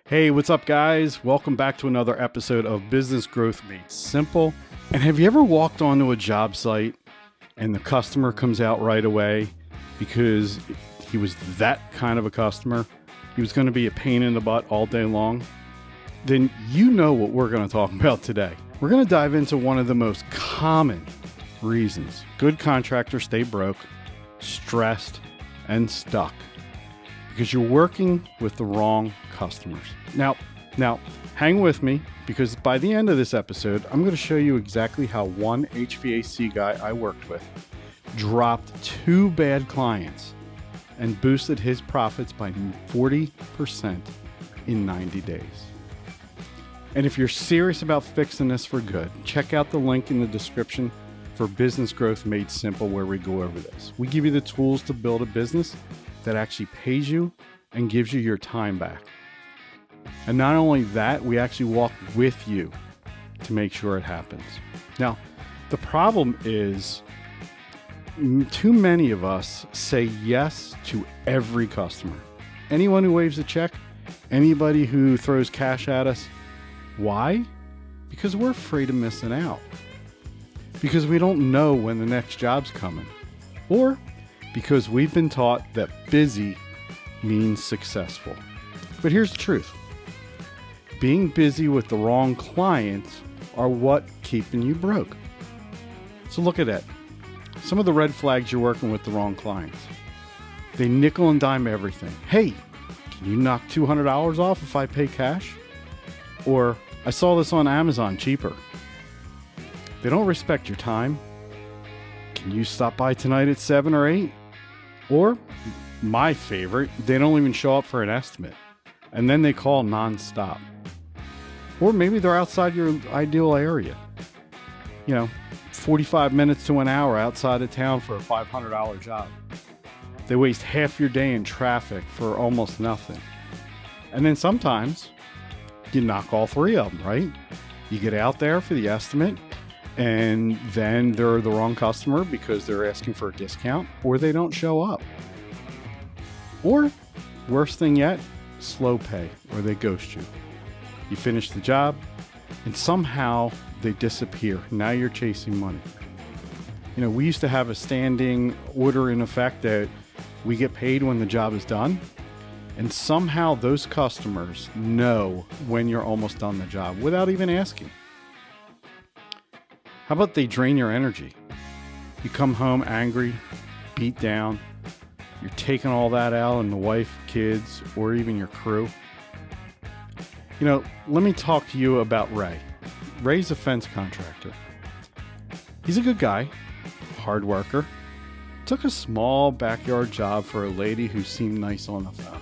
Hey, what's up, guys? Welcome back to another episode of Business Growth Made Simple. And have you ever walked onto a job site and the customer comes out right away because he was that kind of a customer? He was going to be a pain in the butt all day long? Then you know what we're going to talk about today. We're going to dive into one of the most common reasons good contractors stay broke, stressed, and stuck. Because you're working with the wrong customers. Now, hang with me, because by the end of this episode, I'm going to show you exactly how one HVAC guy I worked with dropped 2 bad clients and boosted his profits by 40% in 90 days. And if you're serious about fixing this for good, check out the link in the description for Business Growth Made Simple, where we go over this. We give you the tools to build a business that actually pays you and gives you your time back. And not only that, we actually walk with you to make sure it happens. Now, the problem is too many of us say yes to every customer. Anyone who waves a check, anybody who throws cash at us. Why? Because we're afraid of missing out. Because we don't know when the next job's coming. Or because we've been taught that busy means successful. But here's the truth. Being busy with the wrong clients are what keeping you broke. So look at that. Some of the red flags you're working with the wrong clients. They nickel and dime everything. Hey, can you knock $200 off if I pay cash? Or I saw this on Amazon cheaper. They don't respect your time. Can you stop by tonight at 7 or 8? Or, my favorite, they don't even show up for an estimate. And then they call nonstop. Or maybe they're outside your ideal area. 45 minutes to an hour outside of town for a $500 job. They waste half your day in traffic for almost nothing. And then sometimes, you knock all 3 of them, right? You get out there for the estimate, and then they're the wrong customer because they're asking for a discount, or they don't show up. Or, worst thing yet, slow pay, or they ghost you. You finish the job, and somehow they disappear. Now you're chasing money. We used to have a standing order in effect that we get paid when the job is done, and somehow those customers know when you're almost done the job without even asking. How about they drain your energy? You come home angry, beat down. You're taking all that out on the wife, kids, or even your crew. Let me talk to you about Ray. Ray's a fence contractor. He's a good guy, hard worker. Took a small backyard job for a lady who seemed nice on the phone.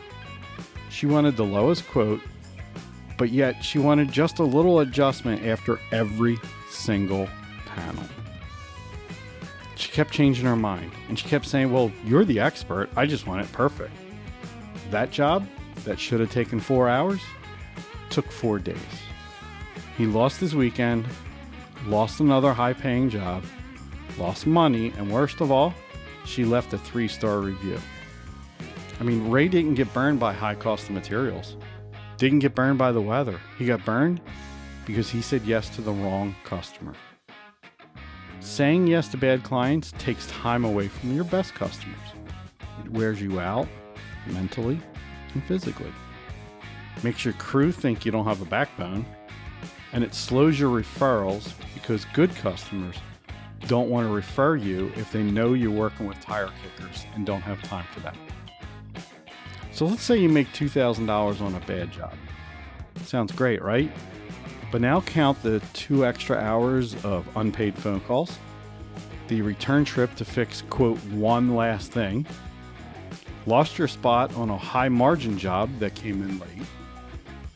She wanted the lowest quote, but yet she wanted just a little adjustment after every single panel. She kept changing her mind, and she kept saying, well, you're the expert. I just want it perfect. That job that should have taken 4 hours took 4 days. He lost his weekend, lost another high-paying job, lost money, and worst of all, she left a 3-star review. Ray didn't get burned by high cost of materials. Didn't get burned by the weather. He got burned because he said yes to the wrong customer. Saying yes to bad clients takes time away from your best customers. It wears you out mentally and physically. Makes your crew think you don't have a backbone. And it slows your referrals because good customers don't want to refer you if they know you're working with tire kickers and don't have time for that. So let's say you make $2,000 on a bad job. Sounds great, right? But now count the 2 extra hours of unpaid phone calls, the return trip to fix, quote, one last thing, lost your spot on a high margin job that came in late,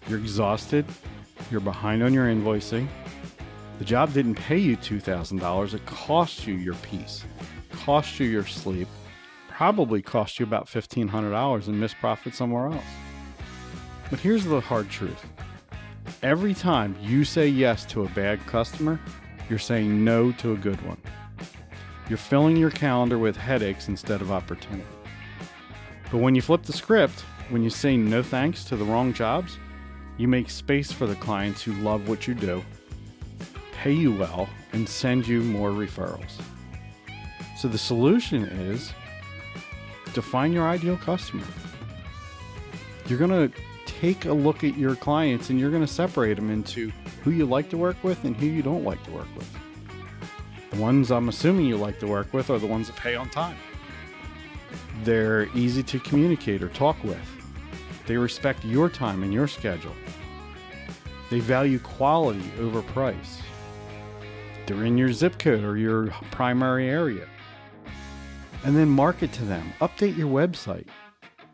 you're exhausted, you're behind on your invoicing, the job didn't pay you $2,000, it cost you your peace, cost you your sleep, probably cost you about $1,500 in missed profit somewhere else. But here's the hard truth. Every time you say yes to a bad customer, you're saying no to a good one. You're filling your calendar with headaches instead of opportunity. But when you flip the script, when you say no thanks to the wrong jobs, You make space for the clients who love what you do, pay you well, and send you more referrals. So the solution is define your ideal customer. You're going to take a look at your clients and you're going to separate them into who you like to work with and who you don't like to work with. The ones I'm assuming you like to work with are the ones that pay on time. They're easy to communicate or talk with. They respect your time and your schedule. They value quality over price. They're in your zip code or your primary area. And then market to them. Update your website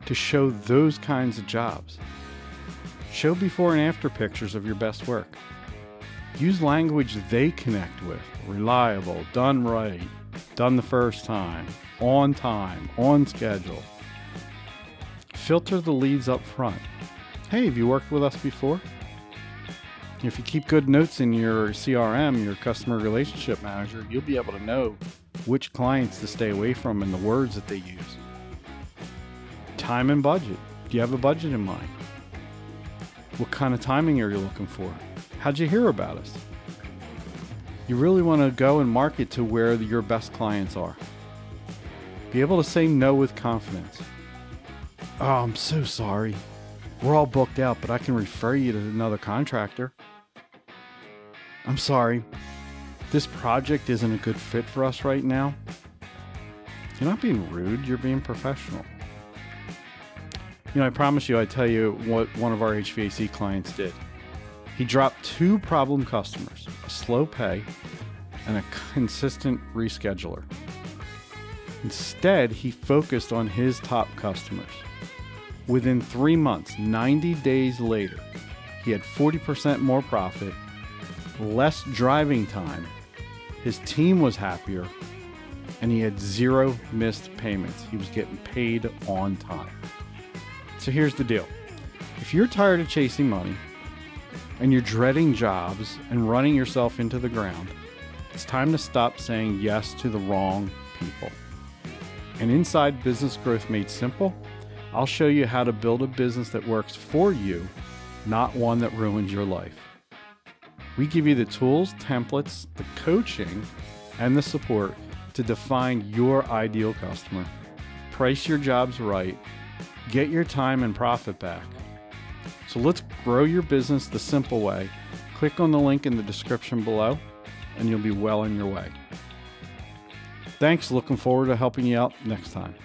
to show those kinds of jobs. Show before and after pictures of your best work. Use language they connect with. Reliable, done right, done the first time, on schedule. Filter the leads up front. Hey, have you worked with us before? If you keep good notes in your CRM, your customer relationship manager, you'll be able to know which clients to stay away from and the words that they use. Time and budget. Do you have a budget in mind? What kind of timing are you looking for? How'd you hear about us? You really want to go and market to where your best clients are. Be able to say no with confidence. Oh, I'm so sorry. We're all booked out, but I can refer you to another contractor. I'm sorry. This project isn't a good fit for us right now. You're not being rude, you're being professional. I promise you, I tell you what one of our HVAC clients did. He dropped 2 problem customers, a slow pay and a consistent rescheduler. Instead, he focused on his top customers. Within 3 months, 90 days later, he had 40% more profit, less driving time, his team was happier, and he had 0 missed payments. He was getting paid on time. So here's the deal. If you're tired of chasing money and you're dreading jobs and running yourself into the ground, it's time to stop saying yes to the wrong people. And inside Business Growth Made Simple, I'll show you how to build a business that works for you, not one that ruins your life. We give you the tools, templates, the coaching, and the support to define your ideal customer, price your jobs right, get your time and profit back. So let's grow your business the simple way. Click on the link in the description below, and you'll be well on your way. Thanks. Looking forward to helping you out next time.